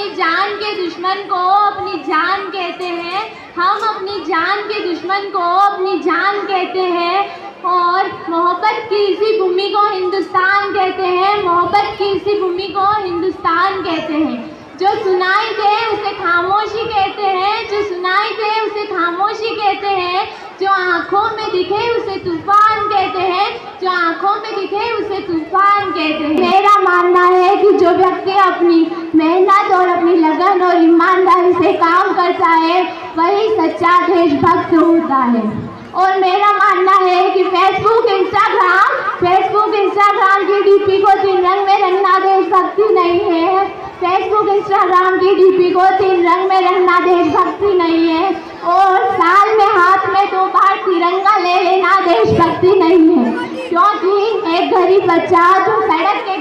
अपनी जान के दुश्मन को अपनी जान कहते हैं, हम अपनी जान के दुश्मन को अपनी जान कहते हैं। और मोहब्बत की इसी भूमि को हिंदुस्तान कहते हैं, मोहब्बत की इसी भूमि को हिंदुस्तान कहते हैं। जो सुनाई दे उसे खामोशी कहते हैं, जो सुनाई दे उसे खामोशी कहते हैं, जो आँखों में दिखे उसे तूफान कहते हैं, जो आँखों में दिखे उसे तूफान कहते हैं। मेरा मानना है कि जो व्यक्ति अपनी मेहनत और अपनी लगन और ईमानदारी से काम करता है वही सच्चा देशभक्त होता है। और मेरा मानना है कि फेसबुक इंस्टाग्राम की डीपी को 3 रंग में रंगना देशभक्ति नहीं है। फेसबुक इंस्टाग्राम की डीपी को 3 रंग में रंगना देशभक्ति नहीं है। और साल में हाथ में 2 बार तिरंगा ले लेना देशभक्ति नहीं है। क्योंकि एक गरीब बच्चा जो सड़क के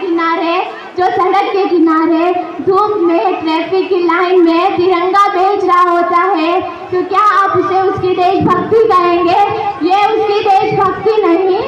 किनारे धूप में ट्रैफिक की लाइन में तिरंगा बेच रहा होता है, तो क्या आप उसे उसकी देशभक्ति कहेंगे? ये उसकी देशभक्ति नहीं,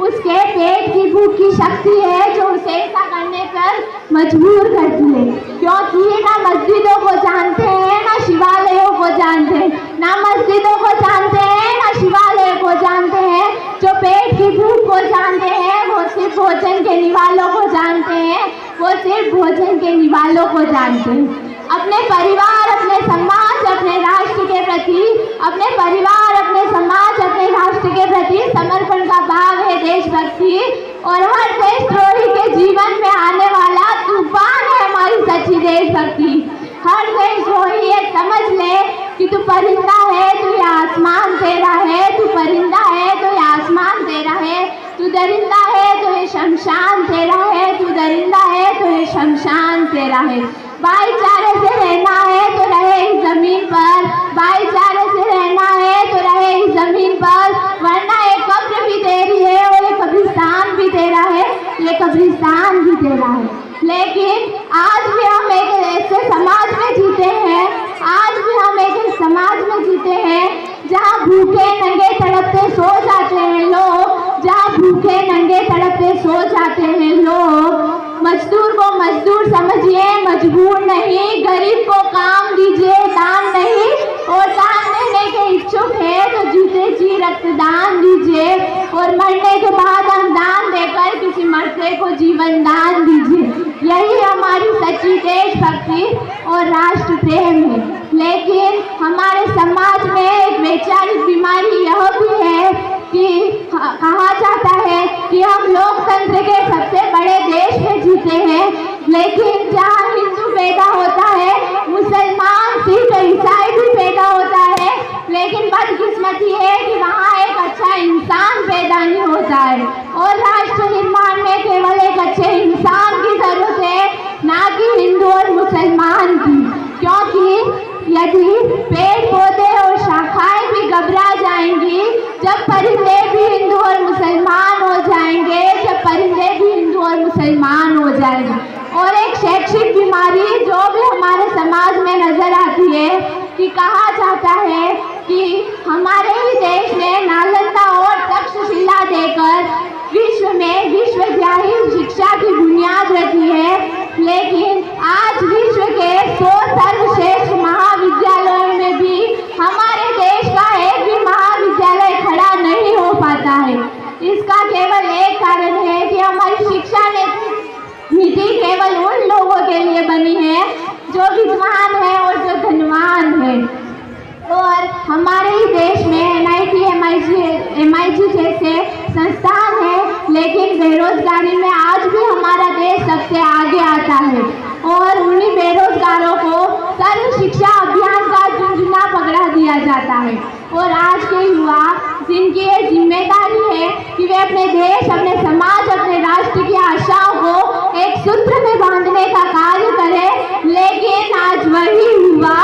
उसके पेट की भूख की शक्ति है जो उसे ऐसा करने पर मजबूर करती है। क्योंकि ना मस्जिदों को जानते हैं ना शिवालयों को जानते हैं, ना मस्जिदों को जानते हैं ना शिवालयों को जानते हैं। जो पेट की भूख को जानते हैं वो सिर्फ भोजन के निवालों को जानते हैं, वो सिर्फ भोजन के निवालों को जानते हैं। अपने परिवार, अपने समाज, अपने राष्ट्र के प्रति, अपने परिवार, अपने समाज, अपने राष्ट्र के प्रति समर्पण का भाव है देशभक्ति। और हर देशद्रोही के जीवन में आने वाला तूफान है हमारी सच्ची देशभक्ति। हर देशद्रोही ये समझ ले कि तू परिंदा है तो ये आसमान तेरा है, तू परिंदा है तो ये आसमान तेरा है, तू दरिंदा है तो ये शमशान तेरा है, तू दरिंदा है तो ये शमशान तेरा है। भाईचारे से रहना है तो रहे इस जमीन पर, भाईचारे से रहना है तो रहे इस जमीन पर, वरना ये कब्र भी तेरी है और ये कब्रिस्तान भी तेरा है, ये कब्रिस्तान भी तेरा है। लेकिन आज भी हम एक ऐसे समाज में जीते हैं, आज भी हम एक समाज में जीते हैं जहाँ भूखे नंगे तड़पते सो जाते हैं लोग, जहाँ भूखे नंगे तड़पते सो जाते हैं लोग। मजदूर को मजदूर समझिए, मजबूर नहीं, गरीब को काम दीजिए, दान नहीं, और दान देने के इच्छुक है तो जीते जी रक्तदान दीजिए, और मरने के बाद हम दान देकर किसी मरते को जीवन दान दीजिए। यही हमारी सच्ची देशभक्ति और राष्ट्र प्रेम है। लेकिन हमारे समाज में एक वैचारिक बीमारी यह भी है कि कहा जाता है कि हम लोकतंत्र के सबसे बड़े देश में जीते हैं, लेकिन जहाँ हिंदू पैदा होता है, मुसलमान, सिख, ईसाई भी पैदा होता है, लेकिन बदकिस्मती है कि वहाँ एक अच्छा इंसान पैदा नहीं होता है। और राष्ट्र निर्माण में केवल एक अच्छे इंसान की जरूरत है, ना कि हिंदू और मुसलमान की। क्योंकि यदि पेड़ पौधे और शाखाएं भी घबरा जाएंगी, जब परिंदे भी हिंदू और मुसलमान हो जाएंगे, जब परिंदे भी हिंदू और मुसलमान हो जाएंगे। और एक शैक्षिक बीमारी जो भी हमारे समाज में नजर आती है कि कहा जाता है कि हमारे ही देश में नालंदा और तक्षशिला देकर विश्व में विश्वव्यापी शिक्षा की बुनियाद रखी है, लेकिन आज विश्व के 100 सर्वश्रेष्ठ महाविद्यालयों में भी हमारे देश का एक भी महाविद्यालय खड़ा नहीं हो पाता है। इसका केवल एक कारण है कि हमारी शिक्षा नीति केवल उन लोगों के लिए बनी है जो विद्वान है और जो धनवान है। और हमारे ही देश में NIT, MIT जैसे संस्थान है, लेकिन बेरोजगारी में आज भी हमारा देश सबसे आगे आता है। और उन्हीं बेरोजगारों को सर्व शिक्षा अभियान का झुंझुना पकड़ा दिया जाता है। और आज के युवा जिनकी ये जिम्मेदारी है कि वे अपने देश, अपने समाज, अपने राष्ट्र की आशाओं को एक सूत्र में बांधने का कार्य करें, लेकिन आज वही युवा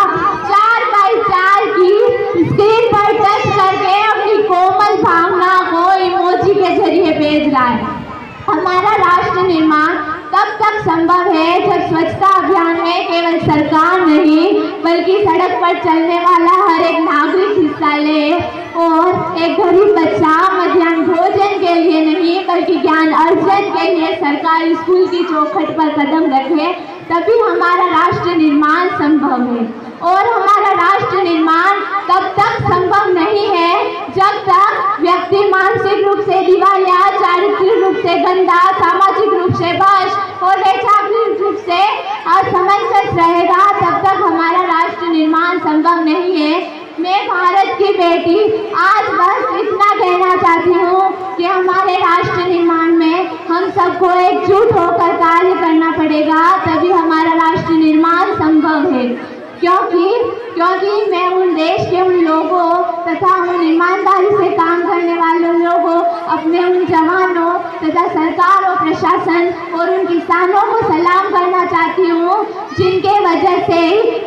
4x4 की स्क्रीन पर टच करके अपनी कोमल भावना को इमोजी के जरिए भेज रहा है। हमारा राष्ट्र निर्माण तब तक संभव है जब स्वच्छता अभियान में केवल सरकार नहीं बल्कि सड़क पर चलने वाला हर एक नागरिक हिस्सा ले, और एक गरीब बच्चा मध्याह्न भोजन के लिए नहीं बल्कि ज्ञान अर्जन के लिए सरकारी स्कूल की चौखट पर कदम रखे, तभी हमारा राष्ट्र निर्माण संभव है। और हमारा राष्ट्र निर्माण तब तक संभव नहीं है जब तक व्यक्ति मानसिक रूप से दिवालिया, चारित्रिक रूप से गंदा, सामाजिक रूप से भ्रष्ट और वैचारिक रूप से असमंजस रहेगा, तब तक हमारा राष्ट्र निर्माण संभव नहीं है। मैं भारत की बेटी आज बस इतना कहना चाहती हूँ कि हमारे राष्ट्र निर्माण में हम सबको एकजुट होकर कार्य करना पड़ेगा, तभी हमारा राष्ट्र निर्माण संभव है। क्योंकि मैं उन देश के उन लोगों तथा उन ईमानदारी से काम करने वाले लोगों, अपने उन जवानों तथा सरकार और प्रशासन और उन किसानों को सलाम करना चाहती हूँ जिनके वजह से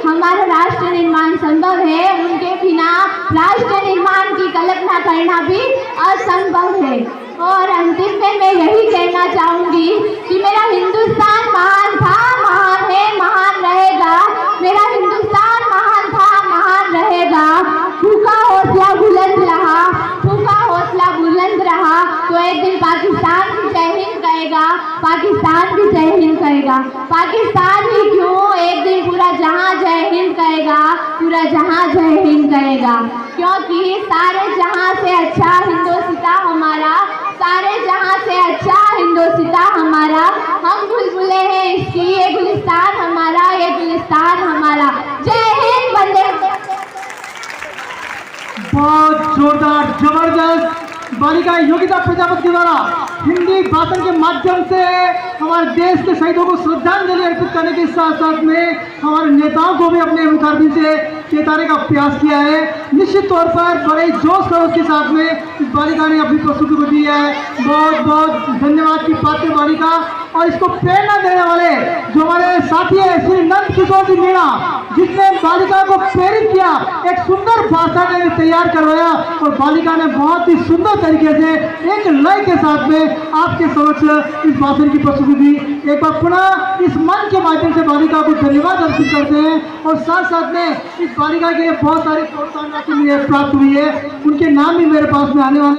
हमारा राष्ट्र निर्माण संभव है। उनके बिना राष्ट्र निर्माण की कल्पना करना भी असंभव है। और अंतिम में मैं यही कहना चाहूँगी कि मेरा हिंदुस्तान महान था, महान है, महान रहेगा। मेरा हिंदुस्तान महान था, महान रहेगा। फूका हौसला बुलंद रहा, फूका हौसला बुलंद रहा तो एक दिन पाकिस्तान भी जय हिंद कहेगा, पाकिस्तान भी जय हिंद कहेगा। पाकिस्तान ही क्यों, एक दिन पूरा जहां जय हिंद कहेगा, पूरा जहां जय हिंद कहेगा। क्योंकि सारे जहां से अच्छा हिंदोसिता हमारा, सारे जहां से अच्छा हिंदोसिता हमारा। हम बुलबुले हैं इसकी, ये गुलिस्तान हमारा, ये गुलिस्तान हमारा। जय हिंद, वंदे। बहुत जोरदार, जबरदस्त। बालिका योगिता प्रजापति द्वारा हिंदी भाषण के माध्यम से हमारे देश के शहीदों को श्रद्धांजलि अर्पित करने के साथ साथ में हमारे नेताओं को भी अपने मुखारबिन से चेताने का प्रयास किया है। निश्चित तौर पर बड़े जोश खरोश के साथ में इस बालिका ने अपनी प्रस्तुति को दी है। बहुत बहुत धन्यवाद की पात्र बालिका। और इसको प्रेरणा देने वाले जो हमारे साथी है श्री नंद किशोर जी मीणा, जिसने बालिका को प्रेरित किया, एक सुंदर भाषण ने तैयार करवाया और बालिका ने बहुत ही सुंदर तरीके से एक लय के साथ में आपके समक्ष इस भाषण की प्रस्तुति दी। एक बार पुनः इस मंच के माध्यम से बालिका को धन्यवाद अर्पित करते हैं। और साथ साथ में इस बालिका के लिए बहुत सारी प्रोत्साहन राशि प्राप्त हुई है, उनके नाम भी मेरे पास में आने वाले